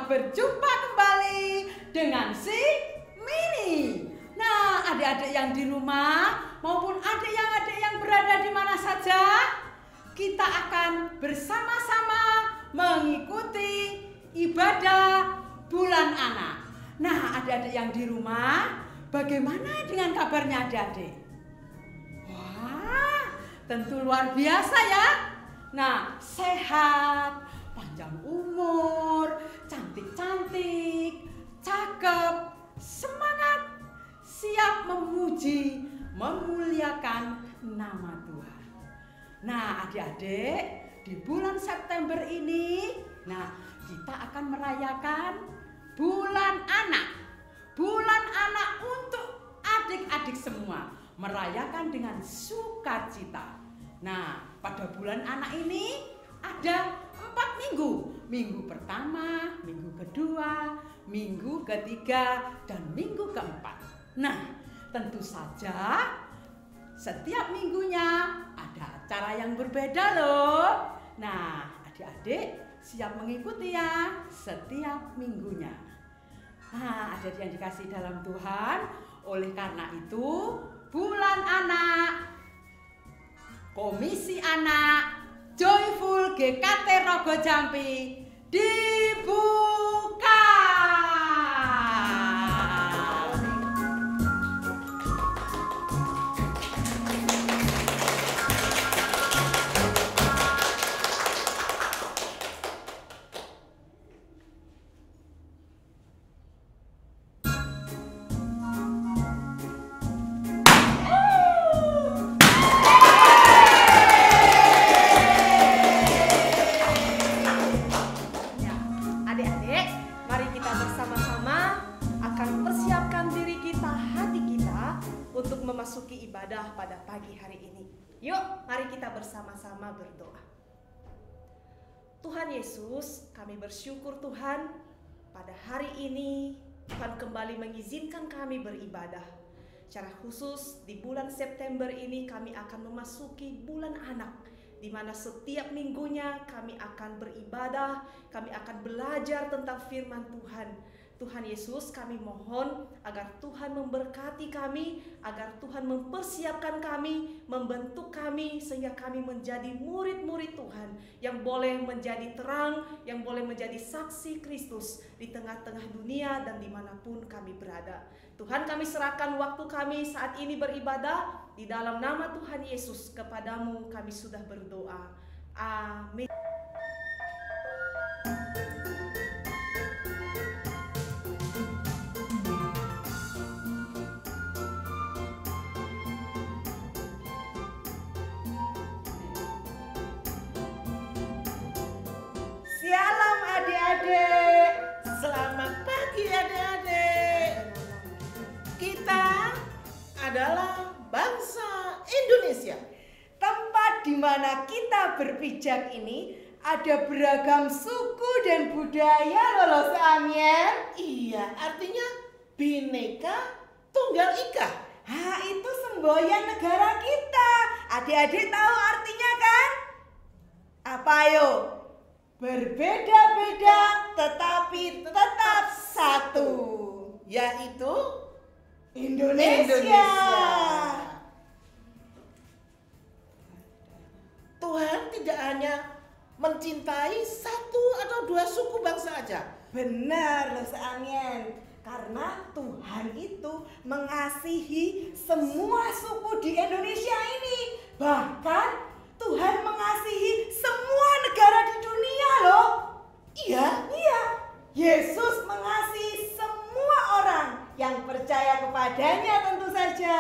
selamat berjumpa kembali dengan si Mini. Nah, adik-adik yang di rumah maupun adik yang berada di mana saja, kita akan bersama-sama mengikuti ibadah bulan anak. Nah, adik-adik yang di rumah, bagaimana dengan kabarnya adik-adik? Wah, tentu luar biasa ya. Nah, sehat, panjang umur, cantik-cantik, cakep, semangat, siap memuji, memuliakan nama Tuhan. Nah, adik-adik, di bulan September ini, nah, kita akan merayakan bulan anak. Bulan anak untuk adik-adik semua, merayakan dengan sukacita. Nah, pada bulan anak ini ada 4 minggu. Minggu pertama, minggu kedua, minggu ketiga, dan minggu keempat. Nah, tentu saja setiap minggunya ada acara yang berbeda loh. Nah, adik-adik siap mengikuti ya setiap minggunya. Nah, adik yang dikasih dalam Tuhan, oleh karena itu bulan anak, Komisi Anak Joyful GKT Rogo Jampi dibuka. Memasuki ibadah pada pagi hari ini. Yuk, mari kita bersama-sama berdoa. Tuhan Yesus, kami bersyukur Tuhan, pada hari ini Tuhan kembali mengizinkan kami beribadah. Secara khusus di bulan September ini kami akan memasuki bulan anak, di mana setiap minggunya kami akan beribadah, kami akan belajar tentang firman Tuhan. Tuhan Yesus, kami mohon agar Tuhan memberkati kami, agar Tuhan mempersiapkan kami, membentuk kami sehingga kami menjadi murid-murid Tuhan yang boleh menjadi terang, yang boleh menjadi saksi Kristus di tengah-tengah dunia dan dimanapun kami berada. Tuhan, kami serahkan waktu kami saat ini beribadah, di dalam nama Tuhan Yesus, kepadamu kami sudah berdoa. Amin. Shalom adik-adik. Selamat pagi adik-adik. Kita adalah bangsa Indonesia. Tempat di mana kita berpijak ini ada beragam suku dan budaya loh Amien. Iya, artinya Bhinneka Tunggal Ika. Itu semboyan negara kita. Adik-adik tahu artinya kan? Apa ayo? Berbeda-beda tetapi tetap satu, yaitu Indonesia. Tuhan tidak hanya mencintai satu atau dua suku bangsa aja. Benar loh Amien. Karena Tuhan itu mengasihi semua suku di Indonesia ini. Bahkan Tuhan mengasihi semua negara di dunia loh. Iya. Yesus mengasihi semua orang yang percaya kepadanya tentu saja.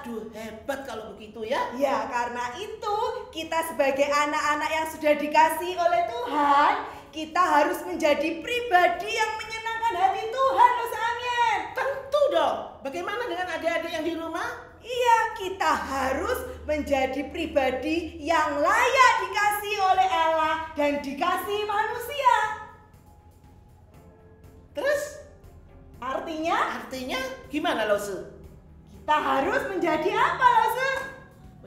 Waduh, hebat kalau begitu ya. Ya, karena itu kita sebagai anak-anak yang sudah dikasihi oleh Tuhan, kita harus menjadi pribadi yang menyenangkan hati Tuhan loh Amien. Tentu dong. Bagaimana dengan adik-adik yang di rumah? Iya, kita harus menjadi pribadi yang layak dikasihi oleh Allah dan dikasihi manusia. Terus artinya? Artinya gimana Lose? Kita harus menjadi apa Lose?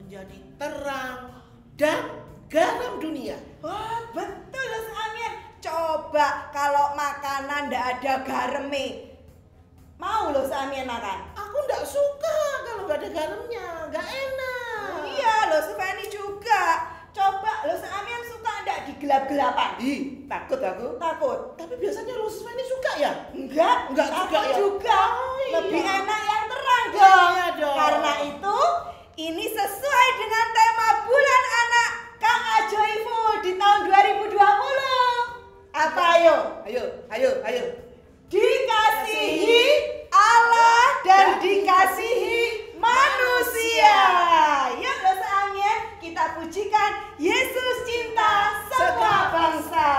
Menjadi terang dan garam dunia. Wah, betul Lose Amien. Coba coba kalau makanan ndak ada gareme. Mau lo sampean makan? Aku ndak suka kalau nggak ada garamnya, nggak enak. Iya lo Feni juga. Coba lo sampean suka ndak digelap-gelapan? Ih, takut aku. Takut? Tapi biasanya lo Feni suka ya? Enggak juga ya. juga. Oh, iya. Lebih enak yang terang dong. Iya dong. Karena itu ini sesuai dengan tema Bulan Anak KA Joyful di tahun 2020. Apa ayo? Ayo. Dikasihi Allah dan dikasihi manusia. Yuk lo seangin kita pujikan Yesus cinta semua bangsa.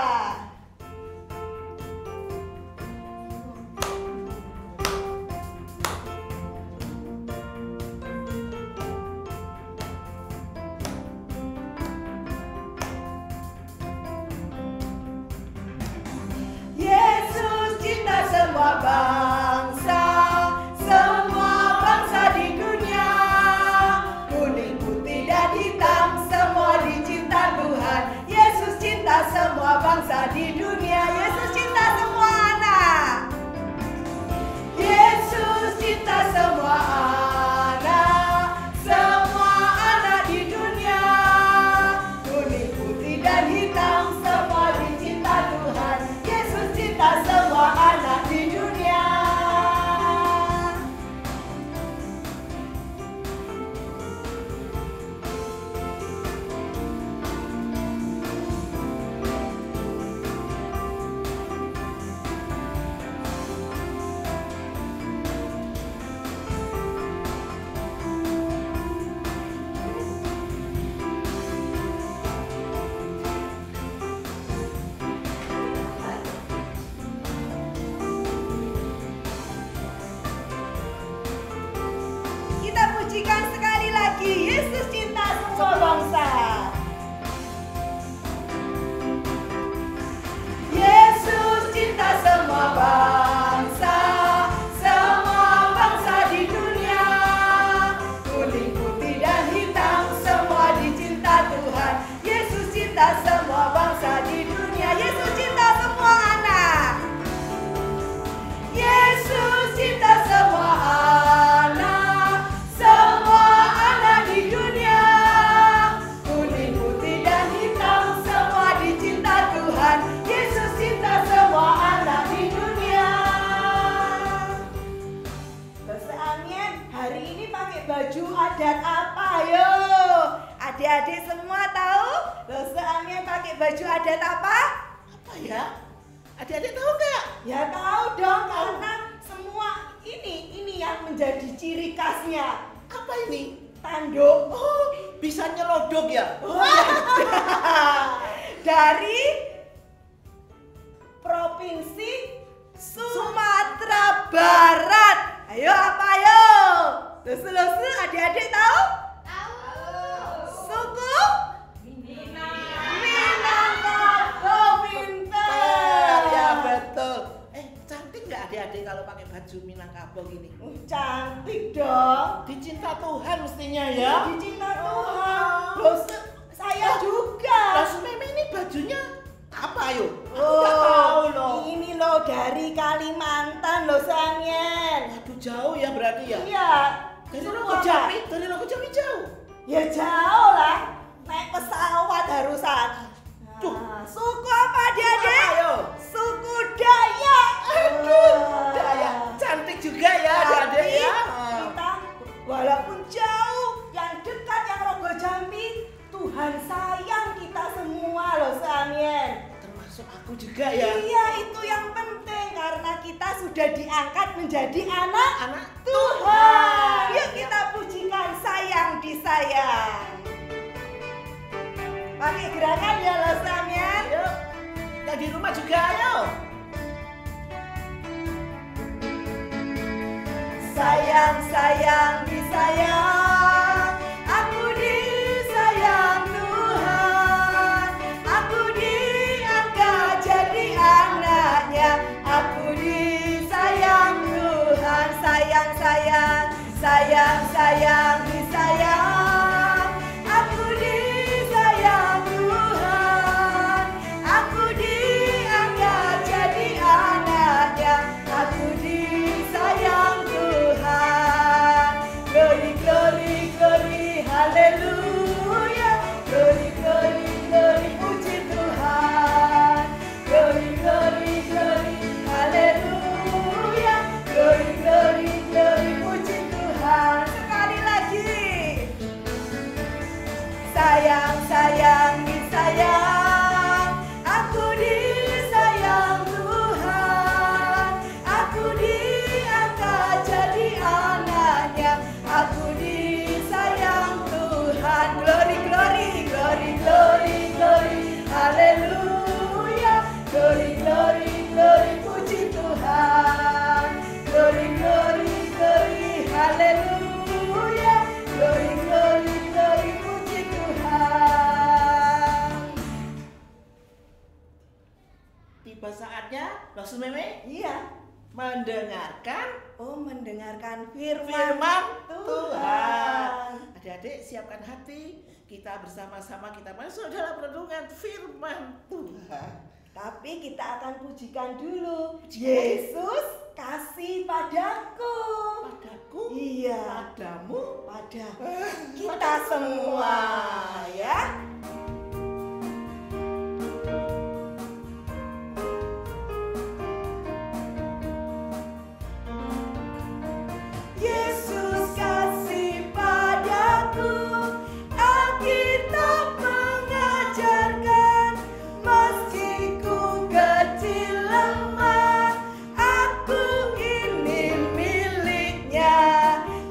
Yesus cinta semua bangsa di dunia. Kuning, putih, dan hitam, semua dicinta Tuhan. Yesus cinta semua bangsa di dunia. Yesus cinta semua anak. Yesus cinta semua anak di dunia. Kuning, putih, dan hitam, semua dicinta Tuhan. Yesus cinta semua anak di dunia. Kita pujikan sekali lagi Yesus cinta semua bangsa. Yesus cinta semua bangsa di dunia. Kuning, putih, dan hitam, semua dicinta Tuhan. Yesus cinta semua bangsa di dunia. Yesus cinta semua anak. Yesus cinta semua anak di dunia. Kuning, putih, dan hitam, semua dicinta Tuhan. Yesus cinta semua anak di dunia. Amin. Hari ini pakai baju adat apa yo? Adik-adik semua tahu? Amin pakai baju adat apa? Apa ya? Adik-adik tahu nggak? Ya tahu dong, karena semua ini yang menjadi ciri khasnya. Apa ini? Tanduk. Oh, bisa nyelodok ya? Dari Provinsi Sumatera Barat. Ayo apa ayo? Lusu-lusu adik-adik tahu? Suku Minangkabau pinter. Ya betul. Cantik nggak adik-adik kalau pakai baju Minangkabau gini? Cantik dong. Dicinta Tuhan mestinya ya. Dicinta Tuhan. Loh, saya juga. Langsung Meme ini bajunya apa yuk? Ini loh dari Kalimantan loh Sanyen. Aduh jauh ya berarti ya? Iya. Dari Suku Lokojawi, apa? dari Lokojawi jauh. Ya jauh lah. Naik pesawat harusan. Tuh. Suku apa adik-adik? Ayo. Suku Dayak. Dayak. Cantik juga ya adik-adik ya. Kita walaupun jauh, yang dekat yang Rogo Jambi, Tuhan sayang kita semua loh Samien. Termasuk aku juga ya. Iya, itu yang penting karena kita sudah diangkat menjadi anak Tuhan. Yuk kita pujikan sayang disayang. Pakai gerakan ya loh Samien. Yuk. Yang di rumah juga ayo. Sayang, sayang, disayang. Aku disayang Tuhan. Aku diangkat jadi anaknya. Aku disayang Tuhan. Sayang, sayang, sayang, sayang, disayang. Aku disayang Tuhan. Aku diangkat tiba saatnya langsung Meme Iya. mendengarkan Mendengarkan firman firman Tuhan. Tuhan. Adik-adik siapkan hati, kita bersama-sama kita masuk dalam renungan firman Tuhan. Tapi kita akan pujikan dulu. Yesus kasih padaku. Padaku, Iya. padamu, Pada kita semua ya. Yesus kasih padaku, Alkitab mengajarkan, meski ku kecil lemah, aku ini miliknya.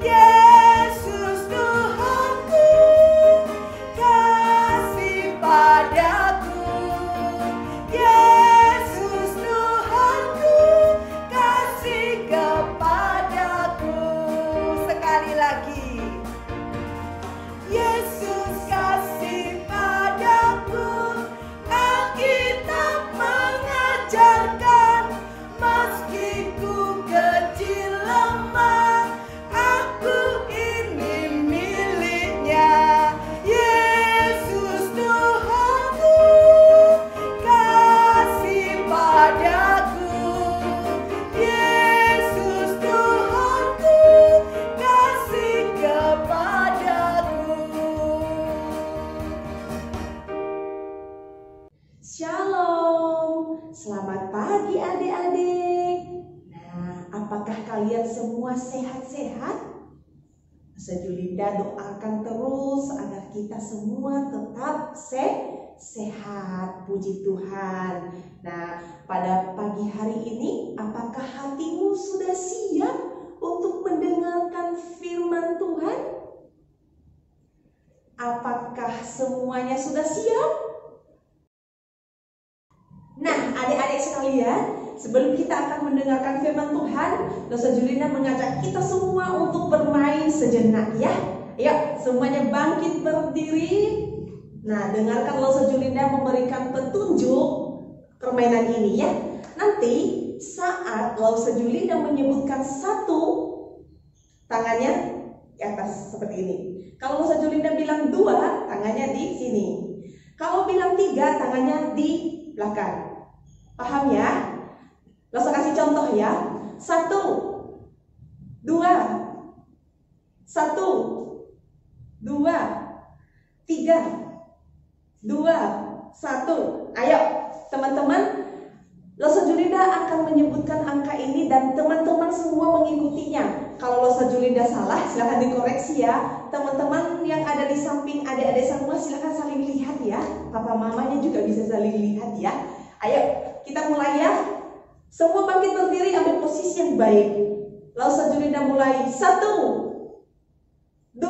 Yesus Tuhanku kasih padaku, Yesus Tuhanku kasih kepadaku. Sekali lagi, Yesus kasih padaku, Alkitab mengajarkan, meski ku kecil lemah, aku ini miliknya. Yesus Tuhanku kasih padaku, Yesus Tuhanku kasih kepadaku. Shalom, selamat pagi adik-adik. Nah, apakah kalian semua sehat-sehat? Ustaz Julinda doakan terus agar kita semua tetap sehat, puji Tuhan. Nah, pada pagi hari ini, apakah hatimu sudah siap untuk mendengarkan firman Tuhan? Apakah semuanya sudah siap? Nah, adik-adik sekalian, sebelum kita akan mendengarkan firman Tuhan, Dosa Julinda mengajak kita semua untuk bermain sejenak ya. Ayo, semuanya bangkit berdiri. Nah, dengarkan Dosa Julinda memberikan petunjuk permainan ini ya. Nanti saat Dosa Julinda menyebutkan satu, tangannya di atas seperti ini. Kalau Dosa Julinda bilang dua, tangannya di sini. Kalau bilang tiga, tangannya di belakang. Paham ya? Langsung kasih contoh ya. 1, 2, 1, 2, 3, 2, 1. Ayo teman-teman, Losa Julinda akan menyebutkan angka ini dan teman-teman semua mengikutinya. Kalau Losa Julinda salah, silahkan dikoreksi ya. Teman-teman yang ada di samping adik-adik semua silahkan saling lihat ya. Papa mamanya juga bisa saling lihat ya. Ayo kita mulai ya. Semua bangkit berdiri, ambil posisi yang baik. Losa Julinda mulai. 1, 2, 1,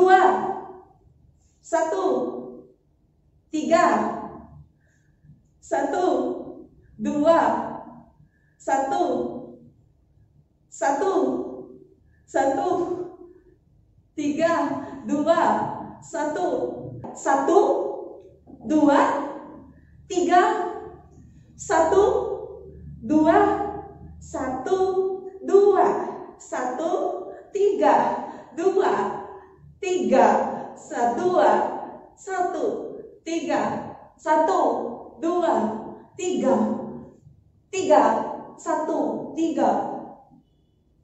3, 1, 2, 1, 1, 1, 3, 2, 1, 1, 2, 3, 1, 2, 1, 2, 1, 3, 2, 3, 1, 3, 1, 2, 3, 3, 1, 3,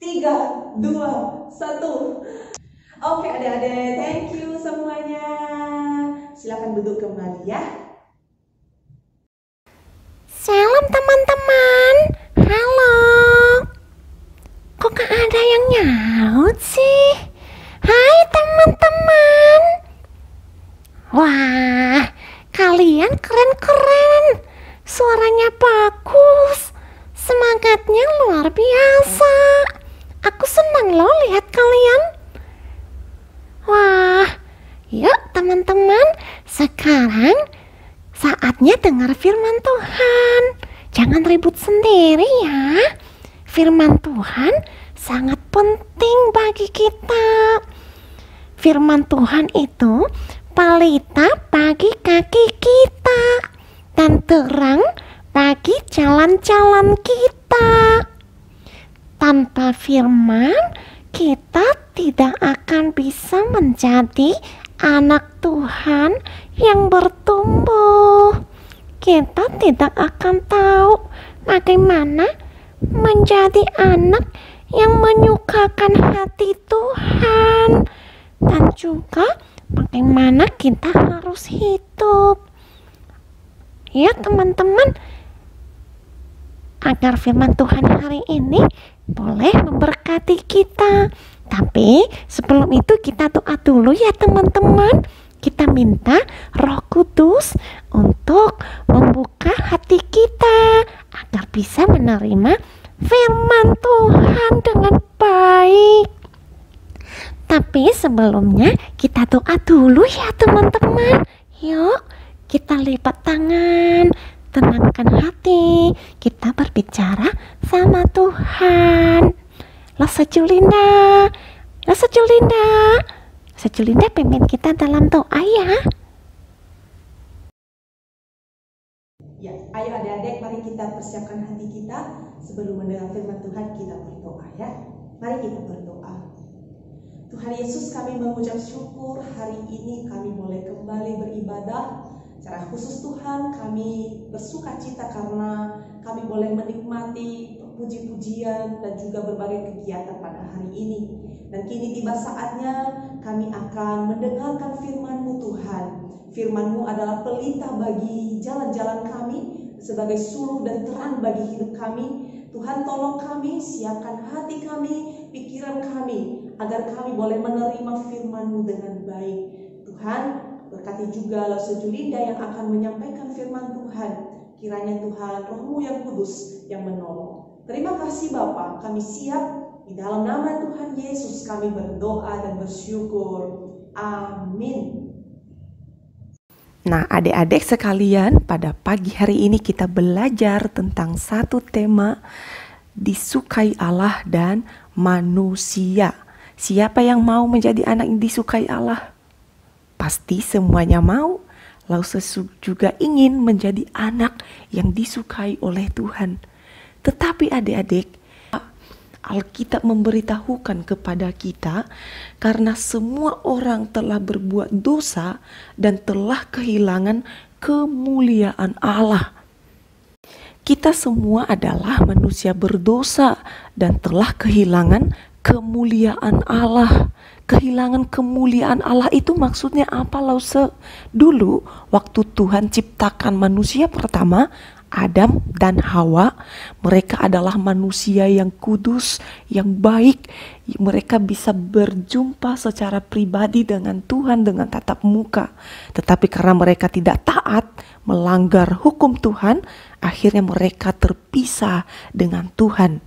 3, 2, 1. Oke adik-adik, thank you semuanya. Silakan duduk kembali ya. Salam teman-teman. Halo. Kok gak ada yang nyaut sih? Hai teman-teman. Wah, kalian keren-keren. Suaranya bagus. Semangatnya luar biasa. Aku senang loh lihat kalian. Wah, yuk teman-teman, sekarang saatnya dengar firman Tuhan. Jangan ribut sendiri ya. Firman Tuhan sangat penting bagi kita. Firman Tuhan itu pelita bagi kaki kita dan terang bagi jalan-jalan kita. Tanpa firman, kita tidak akan bisa menjadi anak Tuhan yang bertumbuh. Kita tidak akan tahu bagaimana menjadi anak yang menyukakan hati Tuhan, dan juga bagaimana kita harus hidup. Ya teman-teman, agar firman Tuhan hari ini boleh memberkati kita. Tapi sebelum itu kita doa dulu ya teman-teman. Kita minta Roh Kudus untuk membuka hati kita agar bisa menerima firman Tuhan dengan baik. Tapi sebelumnya kita doa dulu ya teman-teman. Yuk kita lipat tangan, tenangkan hati, kita berbicara sama Tuhan. Sejulinda pimpin kita dalam doa ya. Ya, ayo adik-adik, mari kita persiapkan hati kita sebelum mendengar firman Tuhan. Kita berdoa ya. Mari kita berdoa. Tuhan Yesus, kami mengucap syukur hari ini kami boleh kembali beribadah. Secara khusus Tuhan, kami bersuka cita karena kami boleh menikmati puji-pujian dan juga berbagai kegiatan pada hari ini. Dan kini tiba saatnya kami akan mendengarkan firman-Mu Tuhan. Firman-Mu adalah pelita bagi jalan-jalan kami, sebagai suluh dan terang bagi hidup kami. Tuhan, tolong kami, siapkan hati kami, pikiran kami, agar kami boleh menerima firman-Mu dengan baik. Tuhan, berkati juga Sejulinda yang akan menyampaikan firman Tuhan. Kiranya Tuhan, Roh-Mu yang kudus yang menolong. Terima kasih Bapa, kami siap. Di dalam nama Tuhan Yesus kami berdoa dan bersyukur. Amin. Nah, adik-adik sekalian, pada pagi hari ini kita belajar tentang satu tema, disukai Allah dan manusia. Siapa yang mau menjadi anak yang disukai Allah? Pasti semuanya mau. Lalu juga ingin menjadi anak yang disukai oleh Tuhan. Tetapi adik-adik, Alkitab memberitahukan kepada kita, karena semua orang telah berbuat dosa dan telah kehilangan kemuliaan Allah. Kita semua adalah manusia berdosa dan telah kehilangan kemuliaan Allah. Kehilangan kemuliaan Allah itu maksudnya apa, Lause? Dulu waktu Tuhan ciptakan manusia pertama, Adam dan Hawa, mereka adalah manusia yang kudus, yang baik. Mereka bisa berjumpa secara pribadi dengan Tuhan dengan tatap muka. Tetapi karena mereka tidak taat, melanggar hukum Tuhan, akhirnya mereka terpisah dengan Tuhan.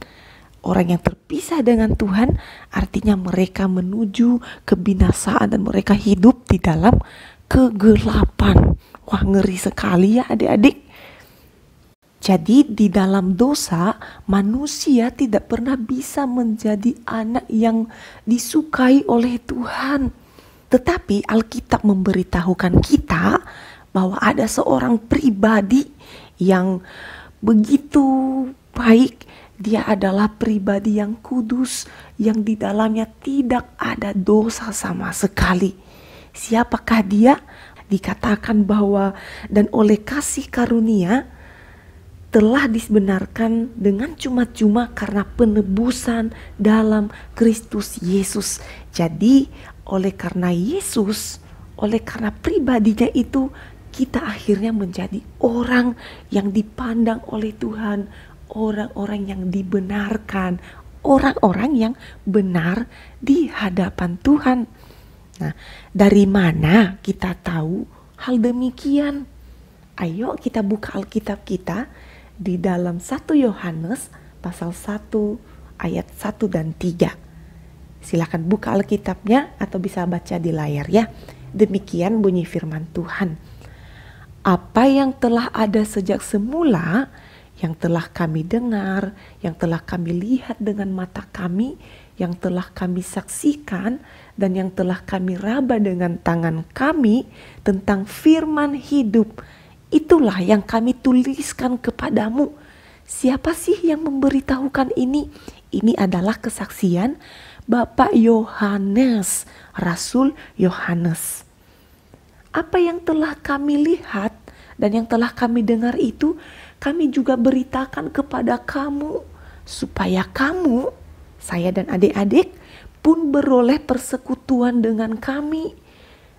Orang yang terpisah dengan Tuhan artinya mereka menuju kebinasaan dan mereka hidup di dalam kegelapan. Wah, ngeri sekali ya adik-adik. Jadi di dalam dosa, manusia tidak pernah bisa menjadi anak yang disukai oleh Tuhan. Tetapi Alkitab memberitahukan kita bahwa ada seorang pribadi yang begitu baik. Dia adalah pribadi yang kudus, yang di dalamnya tidak ada dosa sama sekali. Siapakah dia? Dikatakan bahwa dan oleh kasih karunia telah dibenarkan dengan cuma-cuma karena penebusan dalam Kristus Yesus. Jadi oleh karena Yesus, oleh karena pribadinya itu, kita akhirnya menjadi orang yang dipandang oleh Tuhan, orang-orang yang dibenarkan, orang-orang yang benar di hadapan Tuhan. Nah, dari mana kita tahu hal demikian? Ayo kita buka Alkitab kita di dalam 1 Yohanes pasal 1 ayat 1 dan 3. Silakan buka Alkitabnya atau bisa baca di layar ya. Demikian bunyi firman Tuhan. Apa yang telah ada sejak semula, yang telah kami dengar, yang telah kami lihat dengan mata kami, yang telah kami saksikan, dan yang telah kami raba dengan tangan kami tentang firman hidup Itulah yang kami tuliskan kepadamu. Siapa sih yang memberitahukan ini? Ini adalah kesaksian Bapak Yohanes, Rasul Yohanes. Apa yang telah kami lihat dan yang telah kami dengar itu, kami juga beritakan kepada kamu, supaya kamu, saya dan adik-adik, pun beroleh persekutuan dengan kami.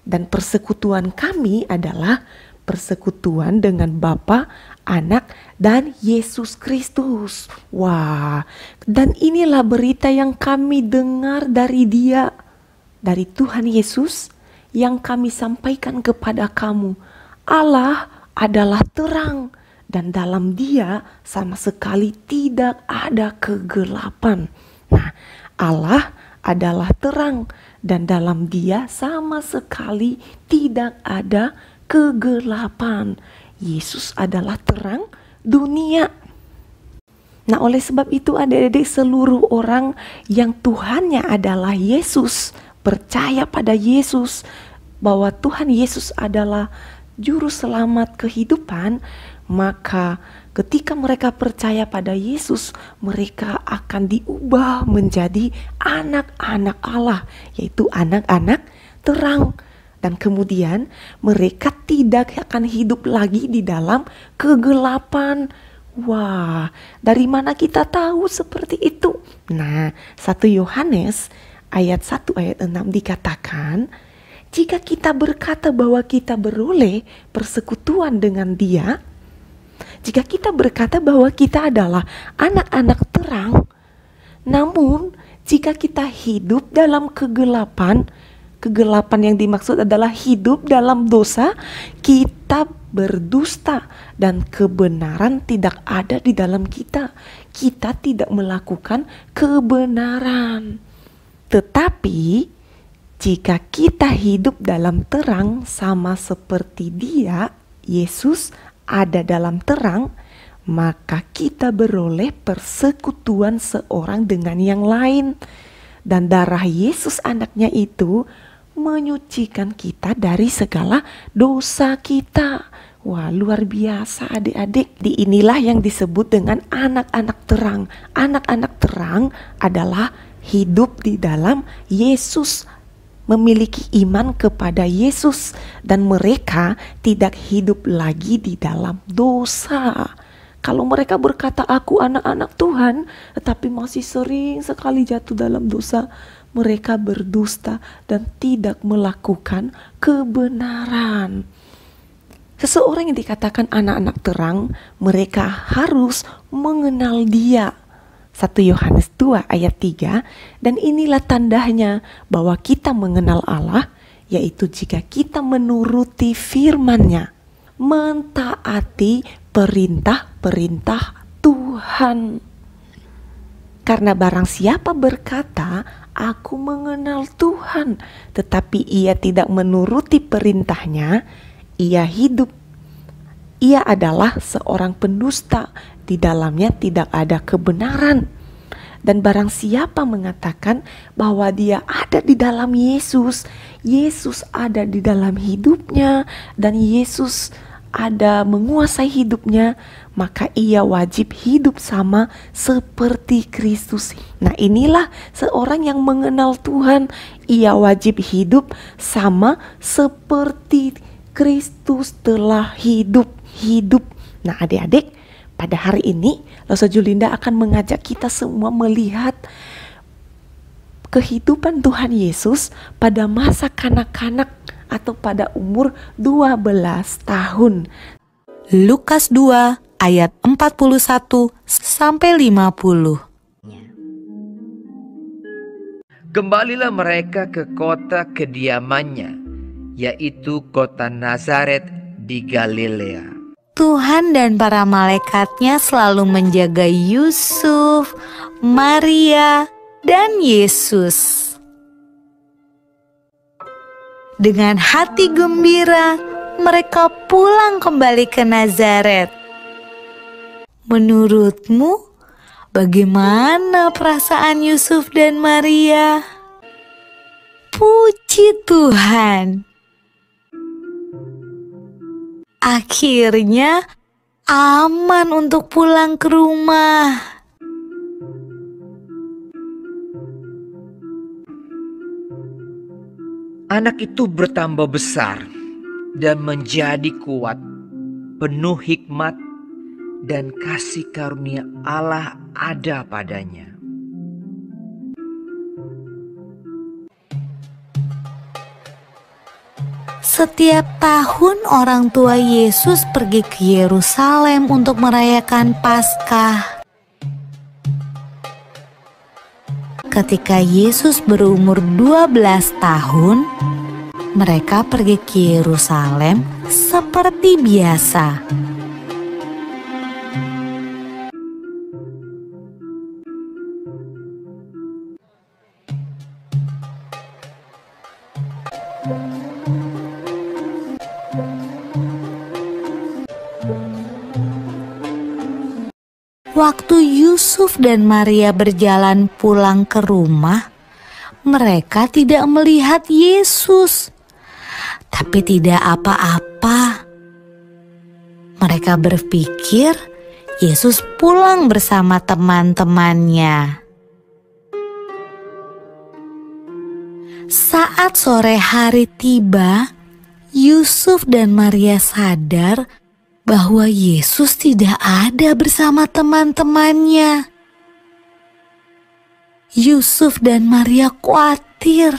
Dan persekutuan kami adalah persekutuan dengan Bapa, Anak, dan Yesus Kristus. Wah, dan inilah berita yang kami dengar dari Dia, dari Tuhan Yesus, yang kami sampaikan kepada kamu. Allah adalah terang, dan dalam Dia sama sekali tidak ada kegelapan. Nah, Allah adalah terang, dan dalam Dia sama sekali tidak ada kegelapan. Yesus adalah terang dunia. Nah, oleh sebab itu adik-adik, seluruh orang yang Tuhannya adalah Yesus, percaya pada Yesus, bahwa Tuhan Yesus adalah juru selamat kehidupan, maka ketika mereka percaya pada Yesus, mereka akan diubah menjadi anak-anak Allah, yaitu anak-anak terang. Dan kemudian mereka tidak akan hidup lagi di dalam kegelapan. Wah, dari mana kita tahu seperti itu? Nah, 1 Yohanes ayat 1 ayat 6 dikatakan, jika kita berkata bahwa kita beroleh persekutuan dengan Dia, jika kita berkata bahwa kita adalah anak-anak terang, namun jika kita hidup dalam kegelapan, kegelapan yang dimaksud adalah hidup dalam dosa, kita berdusta dan kebenaran tidak ada di dalam kita. Kita tidak melakukan kebenaran. Tetapi jika kita hidup dalam terang sama seperti Dia, Yesus ada dalam terang, maka kita beroleh persekutuan seorang dengan yang lain. Dan darah Yesus anaknya itu menyucikan kita dari segala dosa kita. Wah, luar biasa adik-adik. Inilah yang disebut dengan anak-anak terang. Anak-anak terang adalah hidup di dalam Yesus, memiliki iman kepada Yesus, dan mereka tidak hidup lagi di dalam dosa. Kalau mereka berkata aku anak-anak Tuhan, tetapi masih sering sekali jatuh dalam dosa, mereka berdusta dan tidak melakukan kebenaran. Seseorang yang dikatakan anak-anak terang, mereka harus mengenal Dia. 1 Yohanes 2 ayat 3, dan inilah tandanya bahwa kita mengenal Allah, yaitu jika kita menuruti firman-Nya, mentaati perintah-perintah Tuhan. Karena barang siapa berkata, aku mengenal Tuhan, tetapi ia tidak menuruti perintah-Nya, ia adalah seorang pendusta, di dalamnya tidak ada kebenaran. Dan barang siapa mengatakan bahwa dia ada di dalam Yesus, Yesus ada di dalam hidupnya, dan Yesus ada menguasai hidupnya, maka ia wajib hidup sama seperti Kristus. Nah, inilah seorang yang mengenal Tuhan. Ia wajib hidup sama seperti Kristus telah hidup. Nah, adik-adik, pada hari ini Losa Julinda akan mengajak kita semua melihat kehidupan Tuhan Yesus pada masa kanak-kanak atau pada umur 12 tahun. Lukas 2 ayat 41 sampai 50. Kembalilah mereka ke kota kediamannya, yaitu kota Nazaret di Galilea. Tuhan dan para malaikatnya selalu menjaga Yusuf, Maria, dan Yesus. Dengan hati gembira, mereka pulang kembali ke Nazaret. Menurutmu, bagaimana perasaan Yusuf dan Maria? Puji Tuhan. Akhirnya aman untuk pulang ke rumah. Anak itu bertambah besar dan menjadi kuat, penuh hikmat dan kasih karunia Allah ada padanya. Setiap tahun orang tua Yesus pergi ke Yerusalem untuk merayakan Paskah. Ketika Yesus berumur 12 tahun, mereka pergi ke Yerusalem seperti biasa. Waktu Yusuf dan Maria berjalan pulang ke rumah, mereka tidak melihat Yesus. Tapi tidak apa-apa. Mereka berpikir Yesus pulang bersama teman-temannya. Saat sore hari tiba, Yusuf dan Maria sadar bahwa Yesus tidak ada bersama teman-temannya. Yusuf dan Maria khawatir,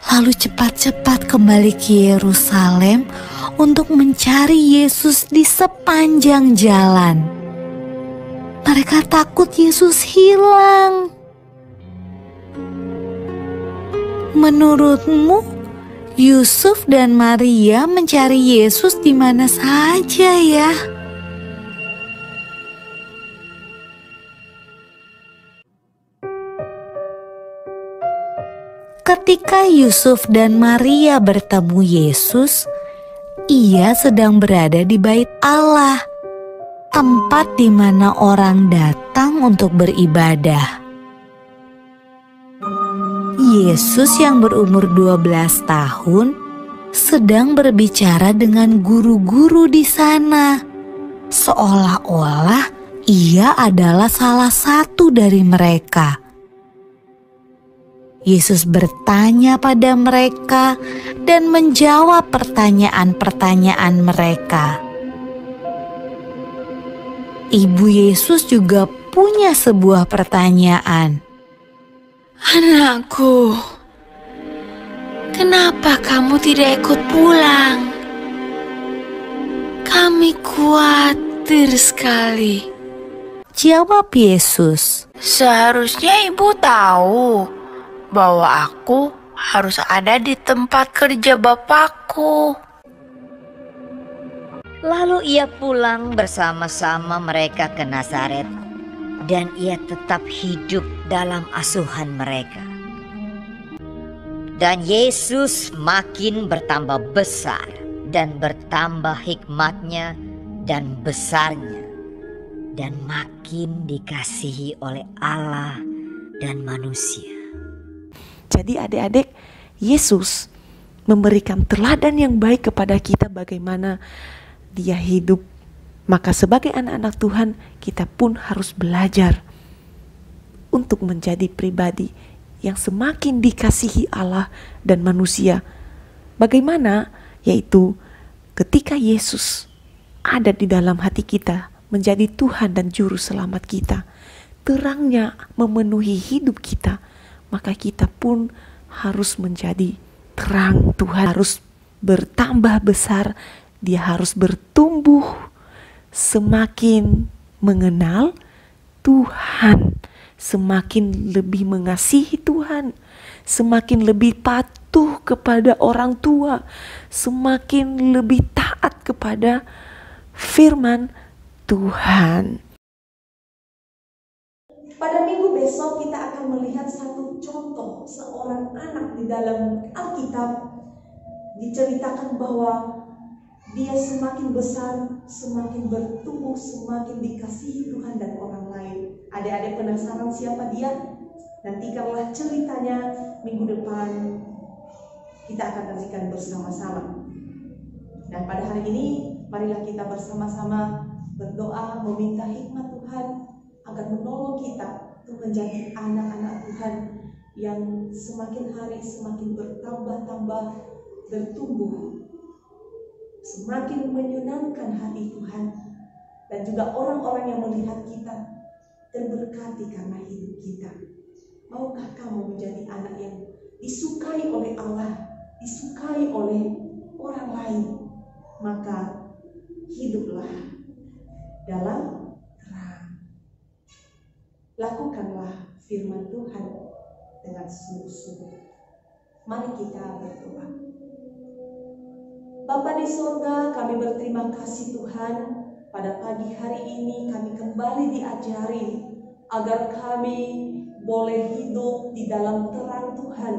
lalu cepat-cepat kembali ke Yerusalem untuk mencari Yesus di sepanjang jalan. Mereka takut Yesus hilang. Menurutmu, Yusuf dan Maria mencari Yesus di mana saja ya? Ketika Yusuf dan Maria bertemu Yesus, ia sedang berada di Bait Allah, tempat di mana orang datang untuk beribadah. Yesus yang berumur 12 tahun sedang berbicara dengan guru-guru di sana, seolah-olah ia adalah salah satu dari mereka. Yesus bertanya pada mereka dan menjawab pertanyaan-pertanyaan mereka. Ibu Yesus juga punya sebuah pertanyaan. Anakku, kenapa kamu tidak ikut pulang? Kami khawatir sekali. Jawab Yesus. Seharusnya ibu tahu bahwa aku harus ada di tempat kerja Bapakku. Lalu ia pulang bersama-sama mereka ke Nazaret, dan ia tetap hidup dalam asuhan mereka. Dan Yesus makin bertambah besar dan bertambah hikmatnya dan besarnya, dan makin dikasihi oleh Allah dan manusia. Jadi adik-adik, Yesus memberikan teladan yang baik kepada kita bagaimana dia hidup. Maka sebagai anak-anak Tuhan, kita pun harus belajar untuk menjadi pribadi yang semakin dikasihi Allah dan manusia. Bagaimana? Yaitu ketika Yesus ada di dalam hati kita, menjadi Tuhan dan Juru Selamat kita, terangnya memenuhi hidup kita, maka kita pun harus menjadi terang. Tuhan harus bertambah besar, dia harus bertumbuh, semakin mengenal Tuhan, semakin lebih mengasihi Tuhan, semakin lebih patuh kepada orang tua, semakin lebih taat kepada firman Tuhan. Pada minggu besok kita akan melihat satu contoh seorang anak di dalam Alkitab. Diceritakan bahwa dia semakin besar, semakin bertumbuh, semakin dikasihi Tuhan dan orang lain. Adik-adik penasaran siapa dia? Nantikanlah ceritanya minggu depan. Kita akan saksikan bersama-sama. Dan pada hari ini marilah kita bersama-sama berdoa meminta hikmat Tuhan agar menolong kita untuk menjadi anak-anak Tuhan yang semakin hari semakin bertambah-tambah, bertumbuh, semakin menyenangkan hati Tuhan, dan juga orang-orang yang melihat kita terberkati karena hidup kita. Maukah kamu menjadi anak yang disukai oleh Allah, disukai oleh orang lain? Maka hiduplah dalam terang. Lakukanlah firman Tuhan dengan sungguh-sungguh. Mari kita berdoa. Bapa di surga, kami berterima kasih Tuhan, pada pagi hari ini kami kembali diajari agar kami boleh hidup di dalam terang Tuhan.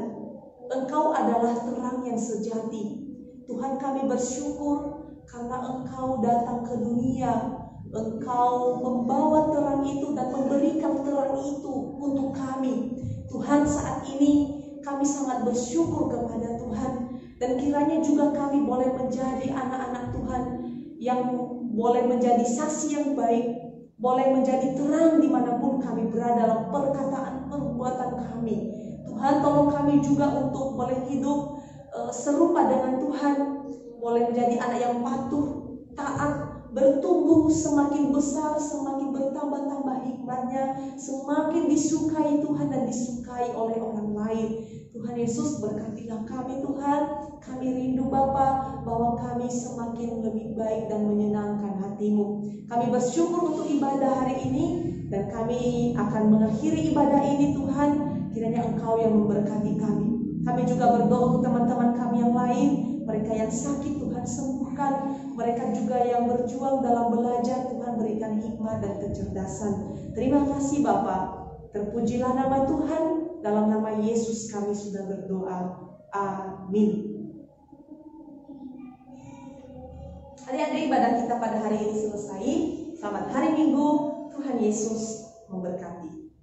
Engkau adalah terang yang sejati. Tuhan, kami bersyukur karena Engkau datang ke dunia. Engkau membawa terang itu dan memberikan terang itu untuk kami. Tuhan, saat ini kami sangat bersyukur kepada Tuhan. Dan kiranya juga kami boleh menjadi anak-anak Tuhan yang boleh menjadi saksi yang baik, boleh menjadi terang dimanapun kami berada dalam perkataan perbuatan kami. Tuhan, tolong kami juga untuk boleh hidup serupa dengan Tuhan, boleh menjadi anak yang patuh, taat, bertumbuh semakin besar, semakin bertambah-tambah hikmatnya, semakin disukai Tuhan dan disukai oleh orang lain. Tuhan Yesus, berkatilah kami Tuhan. Kami rindu Bapa bahwa kami semakin lebih baik dan menyenangkan hati-Mu. Kami bersyukur untuk ibadah hari ini, dan kami akan mengakhiri ibadah ini Tuhan. Kiranya Engkau yang memberkati kami. Kami juga berdoa untuk teman-teman kami yang lain, mereka yang sakit Tuhan sembuhkan, mereka juga yang berjuang dalam belajar Tuhan berikan hikmat dan kecerdasan. Terima kasih Bapa. Terpujilah nama Tuhan. Dalam nama Yesus kami sudah berdoa. Amin. Adik-adik, ibadah kita pada hari ini selesai. Selamat hari Minggu. Tuhan Yesus memberkati.